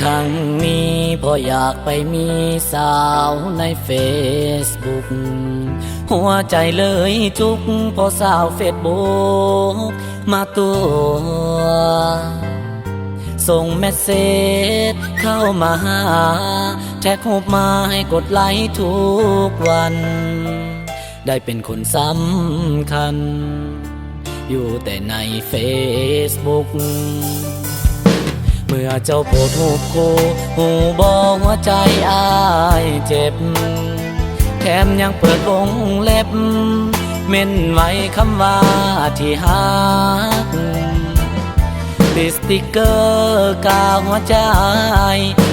รั้งนี้พออยากไปมีสาวในเฟซบุ๊กหัวใจเลยจุกพอสาวเฟซบุ๊กมาตัวส่งเมสเซจเข้ามาหาแท็กรูปมาให้กดไลค์ทุกวันได้เป็นคนสำคัญอยู่แต่ในเฟซบุ๊กเมื่อเจ้าโพสต์รูปคู่หูบอกหัวใจอ้ายเจ็บแถมยังเปิดวงเล็บเม้นไว้คำว่าที่ฮักติดสติกเกอร์กาหัวใจ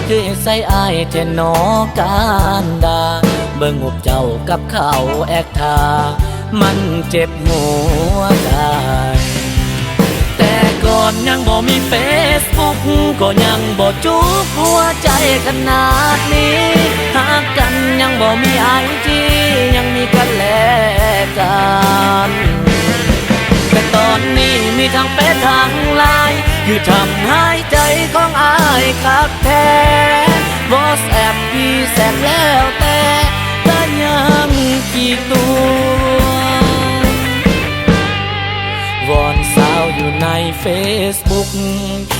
คือใส่อ้ายแทนนอการดาเบิ่งหุบเจ้ากับเขาแอกทามันเจ็บหัวใจแต่ก่อนยังบ่มีเฟซบุ๊กก็ยังบ่จุกหัวใจขนาดนี้หากกันยังบ่มีไอจียังมีกันแลกกันแต่ตอนนี้มีทั้งเฟซทั้งไลน์คือทำให้ใจของอายคักแท้วอทส์แอปพี่แสบแล้วแต่ยังกี่ตัววอนสาวอยู่ในเฟซบุ๊ก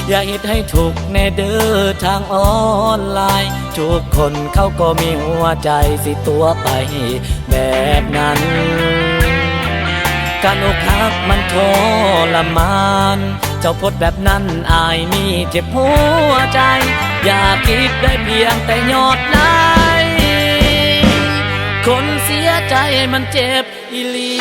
อย่าเฮ็ดให้ถูกแน่เด้อทางออนไลน์ทุกคนเขาก็มีหัวใจสิตัวไปแบบนั้นการอกหักมันทรมานเจ้าโพสต์แบบนั้นอายมีเจ็บหัวใจอย่าคิดได้เพียงแต่ยอดไลค์คนเสียใจมันเจ็บอีหลี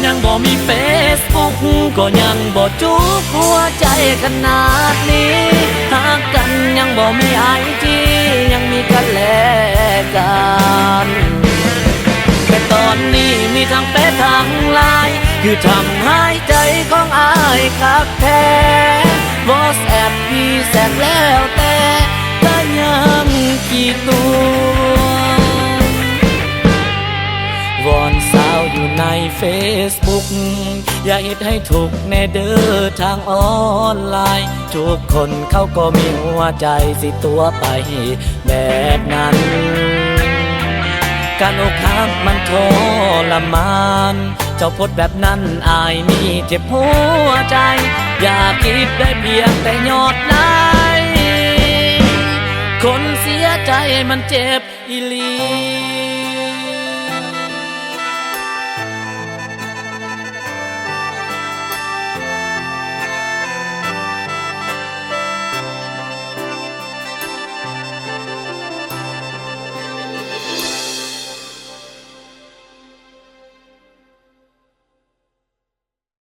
ยังบ่มีเฟซบุ๊กก็ยังบ่จุกหัวใจขนาดนี้หากกันยังบ่มีไอจียังมีกันแลกกันแต่ตอนนี้มีทั้งเฟซทั้งไลน์คือทำให้ใจของอายคักแท้วอทส์แอปพี่แสบแล้วแต่ยังกี่ตัววอนสาวอยู่ในเฟซบุ๊กอย่าเฮ็ดให้ถูกแน่เด้อทางออนไลน์ทุกคนเขาก็มีหัวใจสิตัวไปแบบนั้นการอกหักมันทรมานเจ้าโพสต์แบบนั้นอายมีเจ็บหัวใจอย่าคิดได้เพียงแต่ยอดไลค์คนเสียใจมันเจ็บอีหลี